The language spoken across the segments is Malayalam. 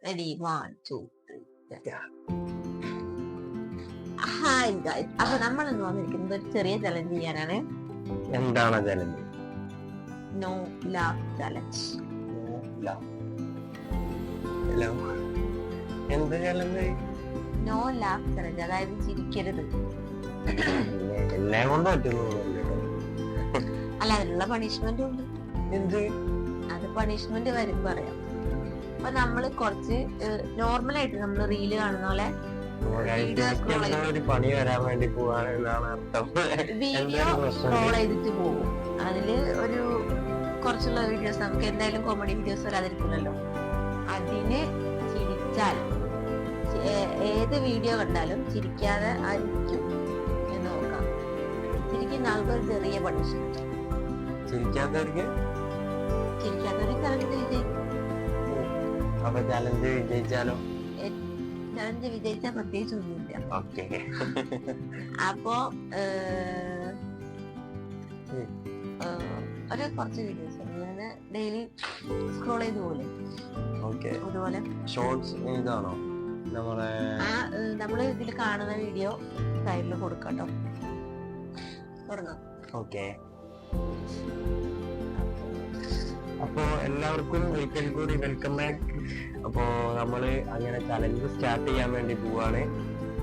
Ready, 1, 2, 3. ഹായ് ഗൈസ്, അപ്പൊ നമ്മൾ ഇന്ന് വന്നിരിക്കുന്നത് ഒരു ചെറിയ ചലഞ്ച് ചെയ്യാനാണ്. എന്താണ് ചലഞ്ച്? No laugh challenge. എന്ത് ചലഞ്ച്? നോ ലാഫ് ചലഞ്ച്, അതായത് ചിരിക്കരുത്. എല്ലാം കൊണ്ട് പറ്റുന്നു. അല്ല, അതിനുള്ള പണിഷ്മെന്റ് ഉണ്ട്. എന്ത്? അത് പണിഷ്മെന്റ് വരും പറയാം. അപ്പൊ നമ്മള് കുറച്ച് നോർമലായിട്ട് നമ്മള് റീല് കാണുന്ന പോലെ പണി വരാൻ വേണ്ടി പോവാണെന്നാണ് അർത്ഥം. വീഡിയോ സ്ക്രോൾ ചെയ്തിട്ട് പോകും. അതില് ഒരു കുറച്ചുള്ള വീഡിയോസ്, നമുക്ക് എന്തായാലും കോമഡി വീഡിയോസ് വരാതിരിക്കില്ലല്ലോ. അതിന് ചിരിച്ചാൽ ഏത് വീഡിയോ കണ്ടാലും ചിരിക്കാതെ ആയിരിക്കും എന്ന് നോക്കാം. ചിരിക്കുന്ന ആൾക്ക് ഒരു ചെറിയ പണിഷ്മെന്റ്. ചിരിക്കാത്തവർക്ക് ചലഞ്ച് വിജയിക്കും. അപ്പൊ ചലഞ്ച് വിജയിച്ചാലോ? ചലഞ്ച് വിജയിച്ചാൽ പ്രത്യേകിച്ച് ഒന്നുമില്ല. അപ്പോ ഒരു കുറച്ച് വീഡിയോസ് ഞാന് ഡെയിലി സ്ക്രോൾ ചെയ്ത് പോലെ അതുപോലെ ഷോർട്സ് ഇതാണോ നമ്മള് ഇതിൽ കാണുന്ന വീഡിയോ സൈഡിൽ കൊടുക്കട്ടോ. തുടങ്ങാം. ഓക്കെ. അപ്പോ എല്ലാവർക്കും ഒരിക്കൽ കൂടി വെൽക്കം ബാക്ക്. അപ്പോ നമ്മള് അങ്ങനെ ചലഞ്ച് സ്റ്റാർട്ട് ചെയ്യാൻ വേണ്ടി പോവാണ്.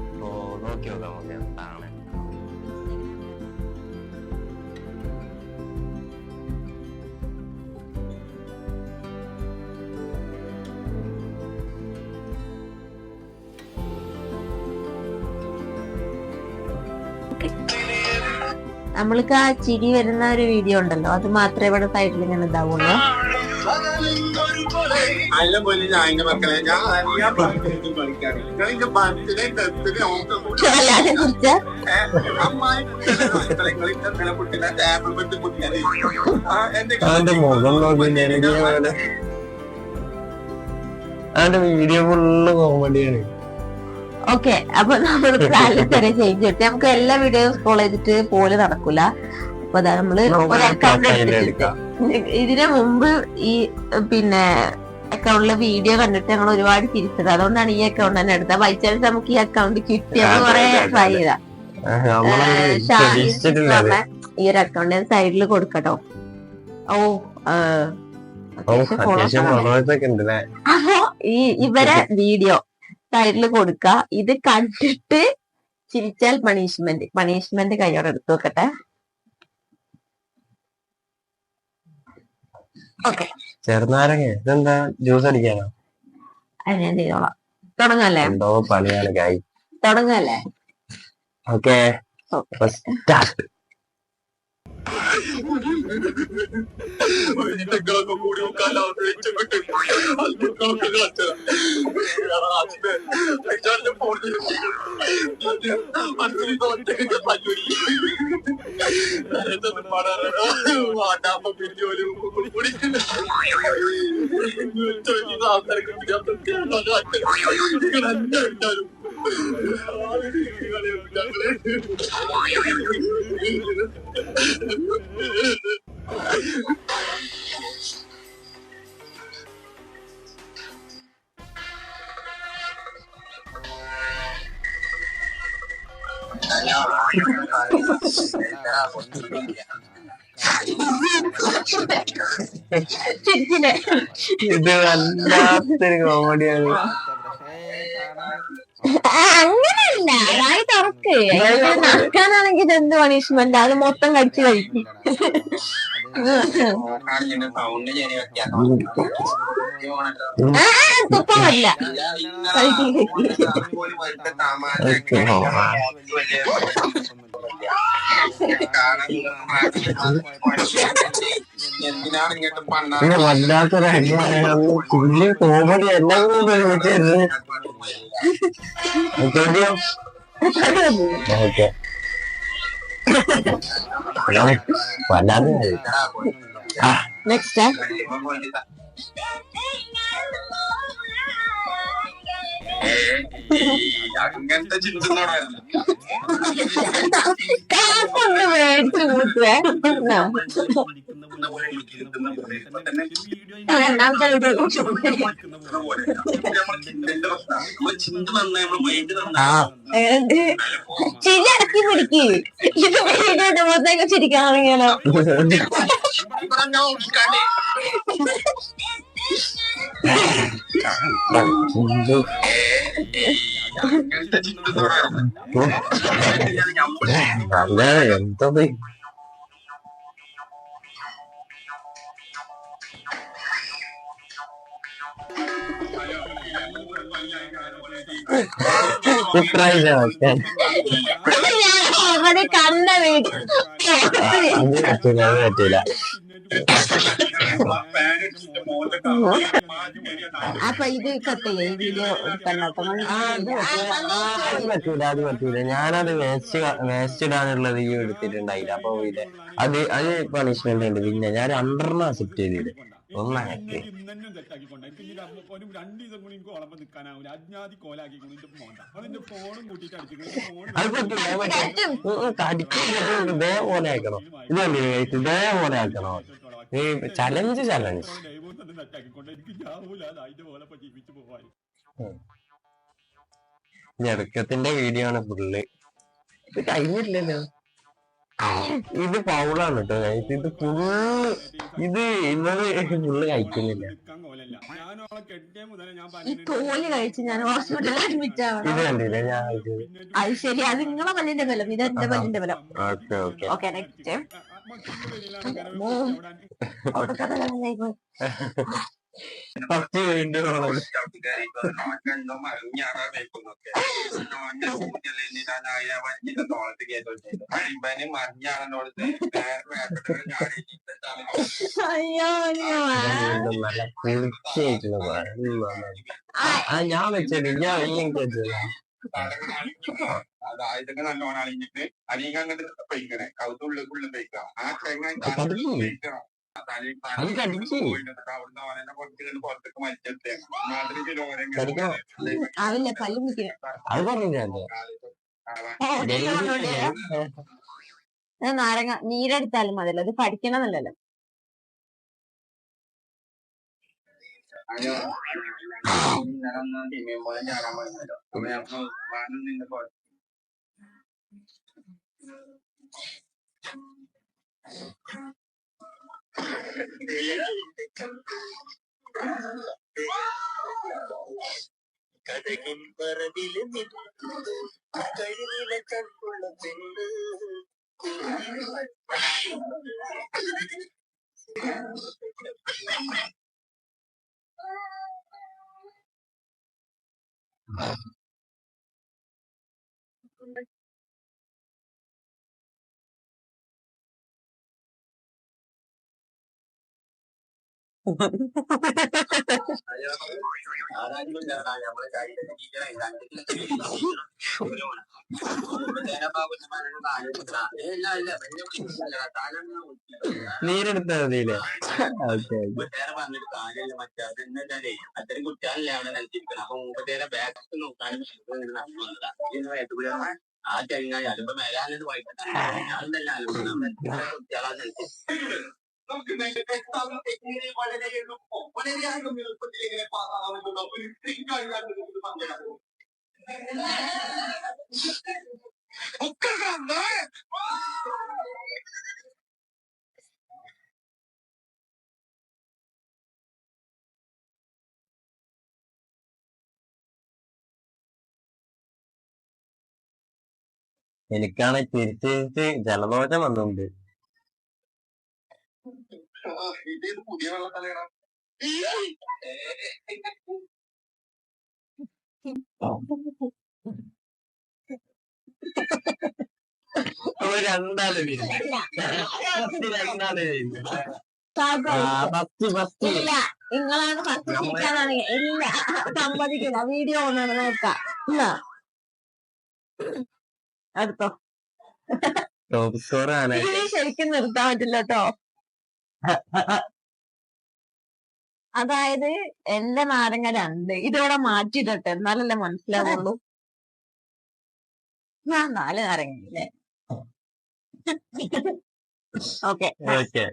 അപ്പോ നോക്കി നോക്കാം നമുക്ക് എന്താണ്. നമ്മൾക്ക് ആ ചിരി വരുന്ന ഒരു വീഡിയോ ഉണ്ടല്ലോ, അത് മാത്രമേ ഇവിടെ സൈഡിൽ ഇങ്ങനെ ഇതാവുള്ളൂ. വീഡിയോ ഫുള്ള് കോമഡിയാണ്. ഓക്കെ, അപ്പൊ നമ്മൾ ചെറിയ ചേഞ്ച് കിട്ടി. നമുക്ക് എല്ലാ വീഡിയോയും സ്ക്രോൾ ചെയ്തിട്ട് പോലെ നടക്കൂല. അപ്പൊ അതാ നമ്മള് ഒരു അക്കൗണ്ട് എടുത്തിട്ട് ഇതിനു മുമ്പ് ഈ പിന്നെ അക്കൗണ്ടിലെ വീഡിയോ കണ്ടിട്ട് ഞങ്ങൾ ഒരുപാട് ചിരിച്ചത്. അതുകൊണ്ടാണ് ഈ അക്കൗണ്ട് തന്നെ എടുത്തത്. ബൈ ചാൻസ് നമുക്ക് ഈ അക്കൗണ്ട് കിട്ടിയെന്ന് കുറെ ട്രൈ ചെയ്താ. ഈ ഒരു അക്കൗണ്ട് സൈഡിൽ കൊടുക്കട്ടോ. അപ്പൊ ഇവരെ വീഡിയോ സൈഡിൽ കൊടുക്ക. ഇത് കണ്ടിട്ട് ചിരിച്ചാൽ പണിഷ്മെന്റ് കയ്യോടെ എടുത്തു വെക്കട്ടെ. ഓക്കെ. ചെറുനാരങ്ങ ഇതെന്താ? ജ്യൂസ് അടിക്കാനോ? അത് ഞാൻ ചെയ്തോളാം. തുടങ്ങല്ലേ? എന്തോ പണിയാണ് കായ്. തുടങ്ങല്ലേ? ഓക്കെ. സ്റ്റാർട്ട്. ഇത് വല്ലാത്തൊരു കോമഡിയാണ്. അങ്ങനെയല്ല, അതായത് തുറക്ക് നടക്കാനാണെങ്കിൽ എന്ത് പണിഷ്മെന്റ്? അത് മൊത്തം കടിച്ചു കഴിക്കും. തുപ്പമില്ല. വല്ലാത്തൊരു കുഞ്ഞ് കോമഡി എല്ലാം ഓക്കെ. വല്ലാതെ നെക്സ്റ്റ് അങ്ങനത്തെ ചിന്തനോടെ കാപ്പൊന്ന് മേടിച്ചു കൂട്ടുവേ. പോലെ എനിക്ക് കിട്ടുന്ന പോലെ ഇപ്പൊ തന്നെ രണ്ടാമത്തെ വീഡിയോ കിട്ടുന്ന പോലെ ഇപ്പൊ നമ്മളെ ചിന്തന്റെ പ്രശ്നമാണ്. നമ്മളെ ചിന്ത നന്നായി നമ്മളെ മൈൻഡ് നന്നായി ചിരി അടക്കി പിടിക്ക്. ഇത് വീഡിയോ ഇടുമ്പോഴത്തേക്ക് ചിരിക്കാൻ തുടങ്ങിയാലോ? ഇവിടെ നോക്കിക്കാണ്ടേ അങ്ങനത്തെ ചിന്തകളാണ് അല്ല എന്തത് ഓൾറെഡി കണ്ട വീഡിയോ പറ്റൂല അത് പറ്റൂല. അപ്പൊ ഇത് കട്ട് ചെയ്യാം. ഈ വീഡിയോ എടുക്കണ്ടോ? അത് പറ്റൂല അത് പറ്റൂല. ഞാനത് വേസ്റ്റ് ഇടാനുള്ളത് ഈ എടുത്തിട്ടുണ്ടായില്ല. അപ്പൊ ഇത് അത് പണിഷ്മെന്റ് ഉണ്ട്. പിന്നെ ഞാൻ 2 അക്സെപ്റ്റ് ചെയ്തില്ല. ഒന്നൊക്കെ അത് പറ്റൂല. കടിക്കും ഇതേപോലെ ആക്കണം. ഇത് കണ്ടില്ലേ ഇതേപോലെ ആക്കണോ? ഈ ചലഞ്ച് ഞെടുക്കത്തിന്റെ വീഡിയോ ആണ് ഫുള്ള്. ഇത് കഴിഞ്ഞില്ലല്ലോ. ഇത് പൗളാണ് കേട്ടോ. ഇത് ഫുള്ള് ഇന്നത് ഫുള്ള് കഴിക്കുന്നില്ല. ഈ തോല് കഴിച്ച് ഞാൻ ഹോസ്പിറ്റലിൽ അഡ്മിറ്റ് ആവണം. ഇത് കണ്ടില്ലേ ഞാൻ കഴിച്ചത്. അത് ശരി. അത് നിങ്ങളെ പല്ലിന്റെ ബലം, ഇത് എന്റെ പല്ലിന്റെ ബലം. Okay okay okay next. അവിടെ കഥ കഴിഞ്ഞായി. ഫസ്റ്റ് വീണ്ടും എന്തോ മറിഞ്ഞാടാ വെക്കുന്നൊക്കെ തോളത്ത് കേട്ടോ അഴിമ്പന് മറിഞ്ഞാടനോടത്ത് അയ്യോ നല്ല തീർച്ചയായിട്ടുള്ള ഞാൻ വെച്ചത് ഞാൻ എനിക്ക് വെച്ചതാ. ഇതൊക്കെ നല്ലോണം അണിഞ്ഞിട്ട് അണിയിക്കാൻ അങ്ങോട്ട് പെയ്ക്കണേ കൗത്തുള്ളിൽ പെയ്ക്കാം. ആ ചെങ്ങാൻ പെയ്ക്കണം. അത് കടിച്ചു പുറത്തേക്ക് മരിച്ചെത്തേ ആവില്ല പല്ല് മുക്കിന്. അത് പറഞ്ഞില്ലേ നാരങ്ങ നീരെടുത്താലും മതിയല്ലോ. അത് പഠിക്കണമെന്നല്ലല്ലോ. ചാടാൻ പോയല്ലോ നിന്റെ കഥകിൻ പറവില് കഴിവില കൺകുള്ള പെണ്ണ് നീരെടുത്താ മതിയില്ലേ? പറഞ്ഞിട്ട് കാര്യമില്ല. മറ്റേ അതെന്താ അത്തരം കുട്ടികളല്ലേ അവിടെ കളിച്ചിരിക്കണം. അപ്പൊ മൂപ്പത്തേരെ ബാക്ക് നോക്കാനും ആ ചങ്ങായി അതിപ്പോ മേലാനത് വായിക്കട്ടെ ഞാനെന്തല്ല കുട്ടികളാ നമുക്ക് വളരെ എളുപ്പം വളരെയധികം എളുപ്പത്തിൽ എങ്ങനെ പാസ്സാവാമെന്നുള്ള ഒരു ട്രിക്ക് പറഞ്ഞു. എനിക്കാണ് തിരിച്ച് ജലദോഷം വന്നുണ്ട്. ഇത് പുതിയ വെള്ളത്തലയാണ്. രണ്ടാള് ഇല്ല നിങ്ങളാണ് ഫസ്റ്റ് ചിരിക്കാനാണ്. ഇല്ല സമ്മതിക്കില്ല. വീഡിയോ ഒന്നാണ് നോക്കാം. അടുത്തോ ടോപ്പ് സ്കോർ ആണ്. ശരിക്കും നിർത്താൻ പറ്റില്ല കേട്ടോ. അതായത് എന്റെ നാരങ്ങ 2 ഇതോടെ മാറ്റിയിട്ടെ എന്നാലല്ലേ മനസ്സിലാവുള്ളൂ. ഞാൻ 4 നാരങ്ങ. ഓക്കെ ഓക്കെ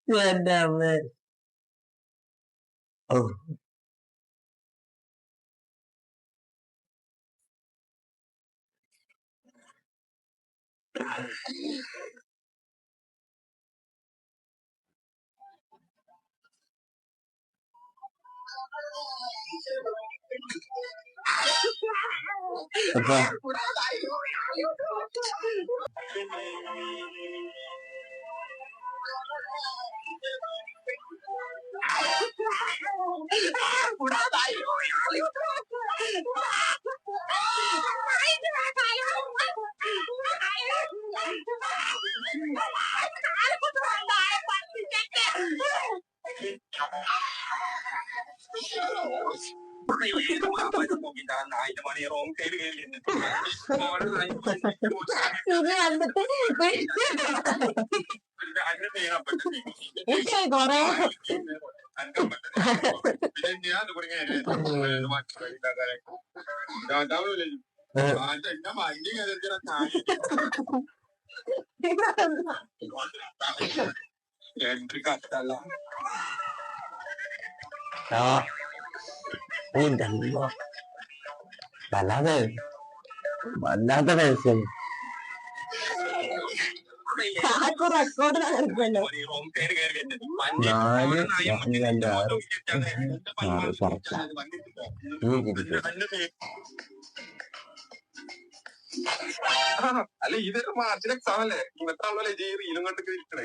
എന്റെ അമ്മേ. ഓ അപ്പൊ കൊറേ ആ വല്ലാതെ വല്ലാത്ത രഹസ്യം. റെക്കോർഡ് നടക്കുമല്ലോ. 4, 2, 6, 6 കറക്റ്റാ. അല്ല ഇതൊരു മാർച്ചിൽ എക്സാം അല്ലേ? ഇന്നത്തെ ആളല്ലേ റീലും കണ്ടൊക്കെ ഇരിക്കണേ.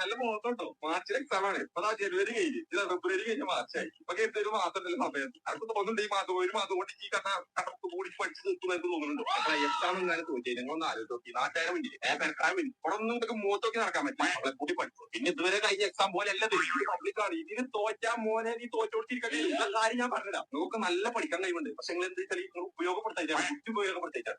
നല്ല നോക്കട്ടോ, മാർച്ചിൽ എക്സാം ആണ്. ഇപ്പൊ ജനുവരി കഴിഞ്ഞ് ഫെബ്രുവരി കഴിഞ്ഞ മാർച്ചായി. ഇപ്പൊ ഒരു മാസം സമയം അതൊക്കെ തോന്നുന്നുണ്ട്. ഈ മാസം ഒരു മാസം കൊണ്ട് ഈ കടക്ക് കൂടി പഠിച്ചു നിർത്തുമെന്ന് തോന്നുന്നുണ്ട്. എക്സാം എങ്ങനെ തോന്നിയത് നിങ്ങളൊന്ന് ആലോചിച്ച് നോക്കി. 4000 മിനിറ്റ് പെരക്കാൻ വേണ്ടി ഉടനൊന്നും ഇതൊക്കെ മൂത്തൊക്കെ നടക്കാൻ പറ്റും. നമ്മളെ കൂടി പഠിച്ചു. പിന്നെ ഇതുവരെ കഴിഞ്ഞ എക്സാം പോലെ അല്ല പബ്ലിക്കാണ്. ഇതിന് തോറ്റാ മോനെ നീ തോറ്റോടിച്ചിരിക്കട്ടെ. എല്ലാ കാര്യം ഞാൻ പറഞ്ഞിടാം. നമുക്ക് നല്ല പഠിക്കാൻ കഴിവുണ്ട്. പക്ഷെ നിങ്ങൾ എന്ത് വെച്ചാൽ നിങ്ങൾ ഉപയോഗപ്പെടുത്താൻ ഉപയോഗപ്പെടുത്താൻ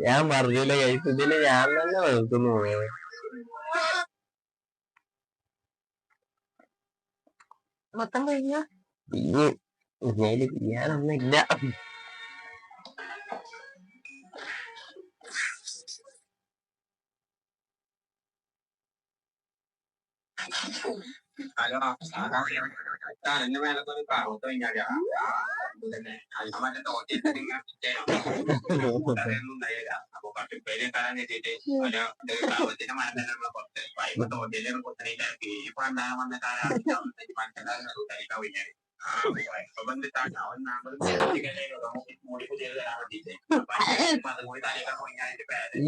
ഞാൻ പറഞ്ഞില്ല കൈസ്, ഇതില് ഞാൻ തന്നെ വെറുക്കുന്നു. മൊത്തം കഴിഞ്ഞ ഞാനൊന്നുമില്ല. എന്റെ മേലൊക്കെ ഒരു കാവത്ത് കഴിഞ്ഞാൽ അപ്പൊ കട്ടിപ്പേര് തരാൻ എത്തിയിട്ട് കാവത്തിന്റെ മരത്തിനുള്ള കുറച്ച് പൈപ്പ് തോട്ടിയിലാണ് കുത്തനയില്ല ഇപ്പൊ ഉണ്ടാകാൻ വന്ന കാലം കഴിഞ്ഞാൽ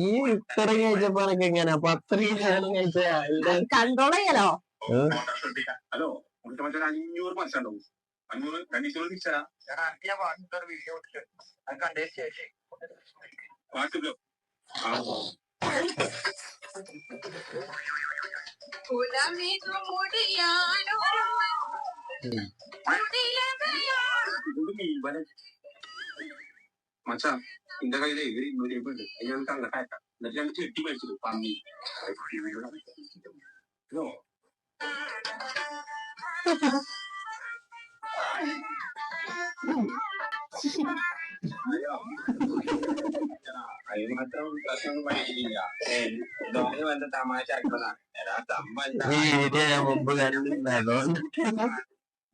ഈ ഇത്തരം കഴിച്ചപ്പോ എനക്ക് എങ്ങനെ പത്രിക കഴിച്ച കൺട്രോൾ ചെയ്യലോ. ഹലോ നമുക്ക് മറ്റൊരു 500 പൈസ ഉണ്ടാവും. 500 കണ്ടീഷണൽ ഫിക്സഡാ. വീഡിയോ കണ്ടേ ശേഷം വാട്സപ്പിലോ മച്ചാ എന്റെ കയ്യില് 200 രൂപ ഉണ്ട്. ഞങ്ങൾക്ക് അങ്ങോട്ട് അയക്കാം. എന്നിട്ട് ഞങ്ങൾ ചെട്ടി മേടിച്ചത് പന്നി. അതിന് മാത്രം പ്രശ്നമൊന്നും പഠിക്കുന്നില്ല. ധോണി വന്ന് തമാശ ആക്കുന്നതാണ്. മുമ്പ് കണ്ടിട്ടുണ്ടായിരുന്നു.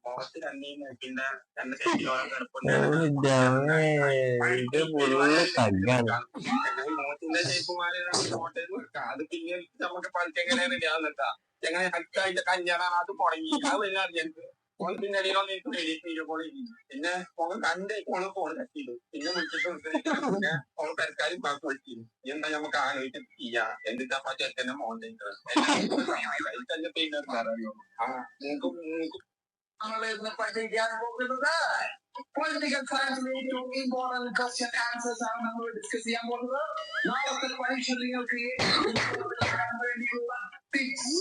മുഖത്ത് രണ്ടീ മൂക്കിന്റെ 2 സെന്റിയോളം കിടപ്പുണ്ട്. ഇത് ഫുള്ള് തഗ്ഗാണ്. മൂക്കിന്റെ ഷേപ്പുമാര് അത് പിന്നെ നമുക്ക് പഠിച്ചെങ്ങനെയാണ് ഞാൻ നിൽക്കാം. എങ്ങനെ അതിന്റെ കഞ്ഞാറാണ് അത് തുടങ്ങി. അത് വലിയ അറിഞ്ഞത് പിന്നെ പിന്നെ കണ്ട് ഫോൺ കട്ടിയില്ല. പിന്നെ വിളിച്ചിട്ട് പിന്നെ പെരക്കാരും ബാക്കി വിളിച്ചിരുന്നു. എന്താ നമുക്ക് ആലോചിച്ച് ചെയ്യാ എന്തിനാ ചെക്കന്റെ മോന്റെ തന്നെ പിന്നെ അറിയോ ആ മൂക്ക് മൂക്ക് നമ്മളെ പഠിക്കാൻ പോകുന്നത് പൊളിറ്റിക്കൽ സയൻസിലെ ഏറ്റവും ഇമ്പോർട്ടന്റ് ക്വസ്റ്റ്യൻ ആൻസേഴ്സ് ആണ് നമ്മൾ ഡിസ്കസ് ചെയ്യാൻ പോകുന്നത്. നാളത്തെ പരീക്ഷ നിങ്ങൾക്ക് വേണ്ടിയുള്ള ടിപ്സ്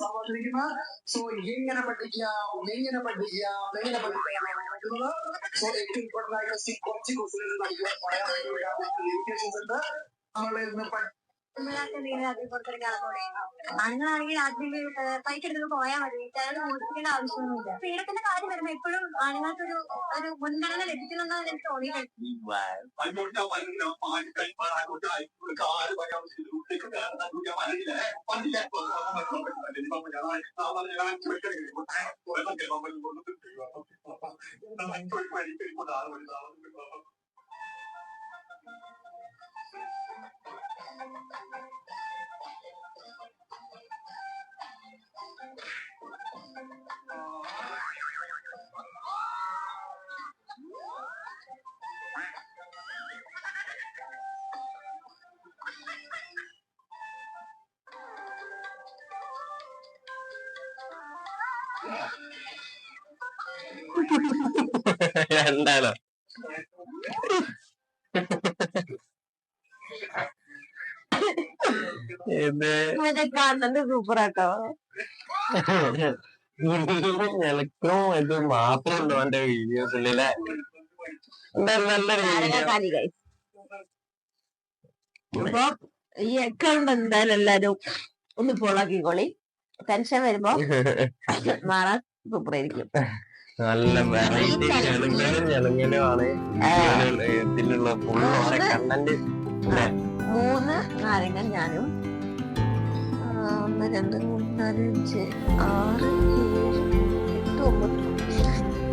സംഭവിച്ചിരിക്കുന്നത്. സോ എങ്ങനെ പഠിക്കാം സോ ഏറ്റവും ഇമ്പോർട്ടന്റ് ആയ കുറച്ച് ക്വസ്റ്റ്യൻ നമുക്ക് പറയാൻ ഉണ്ട്. നമ്മൾ ഇന്ന് ആണുങ്ങളാണെങ്കിൽ ആദ്യം പൈസ എടുത്ത് പോയാൽ മതി, വീട്ടുകാരോട് മോഷിക്കേണ്ട ആവശ്യമൊന്നുമില്ല. പീഡത്തിന്റെ കാര്യം വരുമ്പോ എപ്പോഴും ആണുങ്ങൾക്ക് ഒരു മുൻഗണന ലഭിക്കുന്നുണ്ടെന്ന് എനിക്ക് തോന്നിയിട്ടുണ്ട്. എന്തായാലും ഇത് കാണുന്നത് സൂപ്പർ ആട്ടോ. നിനക്കും ഇത് മാത്രമുണ്ടോ എന്റെ വീഡിയോസിലെ നല്ല വീഡിയോ. അപ്പൊ ഈ അക്കൗണ്ട് എന്തായാലും എല്ലാരും ഒന്ന് ഫോളോക്കിക്കോളി. ടെൻഷൻ വരുമ്പോ നാളെ സൂപ്പർ ആയിരിക്കും. നല്ല വെറൈറ്റി ഞെളുങ്ങലുമാണ് ഇതിലുള്ള ഫുള്ള് കണ്ടന്റ്. 3 നാരങ്ങ ഞാനും 1 2 3 4 5 6 7 8 9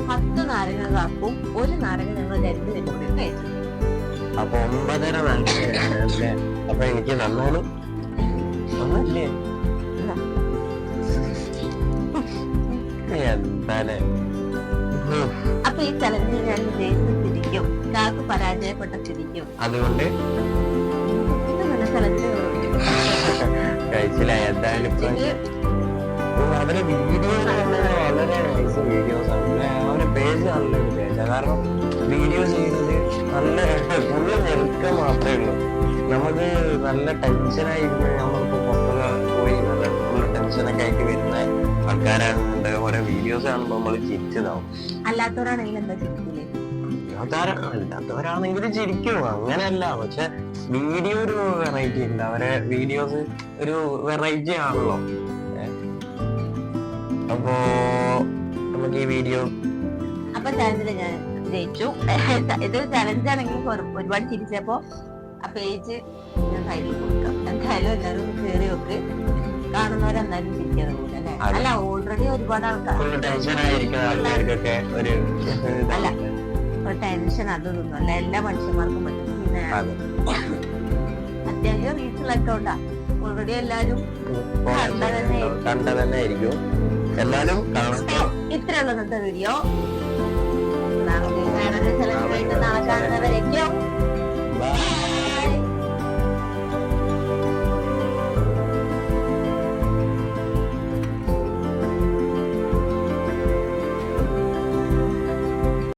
10 നാരങ്ങ കാക്കും. 1 നാരങ്ങ ഞങ്ങൾ 2 പേരും കൂടി കഴിച്ചു. അപ്പൊ 9.5 നാരങ്ങ. അപ്പൊ എനിക്ക് നന്നോളൂ ഒന്നല്ലേ എന്താലേ. അപ്പൊ ഈ ചലഞ്ചിൽ ഞാൻ വിജയിച്ചിരിക്കും, കാക്ക് പരാജയപ്പെട്ട സ്ഥിതിക്കും. അതുകൊണ്ട് ചലഞ്ച് കഴിച്ചില്ല. എന്തായാലും അവരെ വീഡിയോസ് വളരെ നൈസ് വീഡിയോസ് ആണ്. അവരുടെ പേജ് നല്ലൊരു പേജാണ്. കാരണം വീഡിയോ ചെയ്യുന്നത് നല്ല ഫുള്ള് ഞെരുക്കം മാത്രമേ ഉള്ളൂ. നമുക്ക് നല്ല ടെൻഷനായിരുന്നു. നമ്മളിപ്പോ പുറത്തൊക്കെ പോയി നല്ല ഫുള്ള് ടെൻഷനൊക്കെ ആയിട്ട് വരുന്ന ആൾക്കാരാണ്. ഓരോ വീഡിയോസ് കാണുമ്പോ നമ്മള് ചിരിച്ചതാവും. അല്ലാത്തവരാണെങ്കിൽ എന്താ ചിരിക്കില്ലേ? അല്ലാത്തവരാണെങ്കിലും ചിരിക്കും, അങ്ങനെയല്ല. പക്ഷെ വീഡിയോ ഒരു വെറൈറ്റി ഉണ്ട്. അവരെ വീഡിയോസ് ഒരു വെറൈറ്റി ആണല്ലോ. അപ്പോ നമുക്ക് ഈ വീഡിയോ അപ്പൊ ചലഞ്ചില് ഞാൻ ജയിച്ചു. ഇത് ചലഞ്ചാണെങ്കിൽ ഒരുപാട് ചിരിച്ചപ്പോ ആ പേജ് ഞാൻ കയ്യിൽ കൊടുക്കാം. എന്തായാലും എല്ലാവരും കയറി വെക്ക്. കാണുന്നവരെന്തായാലും ചിരിക്കാതെ പോലെ അല്ലെ? അല്ല, ഓൾറെഡി ഒരുപാട് ആൾക്കാർ ആൾക്കാർക്കൊക്കെ ഒരു അല്ല ഒരു ടെൻഷൻ അതൊന്നും അല്ല, എല്ലാ മനുഷ്യന്മാർക്കും പറ്റും. പിന്നെ അത്യാവശ്യം റീച്ചുള്ള അക്കൗണ്ടാ. ഓൾറെഡി എല്ലാരും കണ്ട തന്നെ ആയിരിക്കും. എല്ലാരും ഇത്രയുള്ള ഇന്നത്തെ വീഡിയോ. നാളെ ചലഞ്ച് കഴിഞ്ഞിട്ട് നാളെ കാണാം.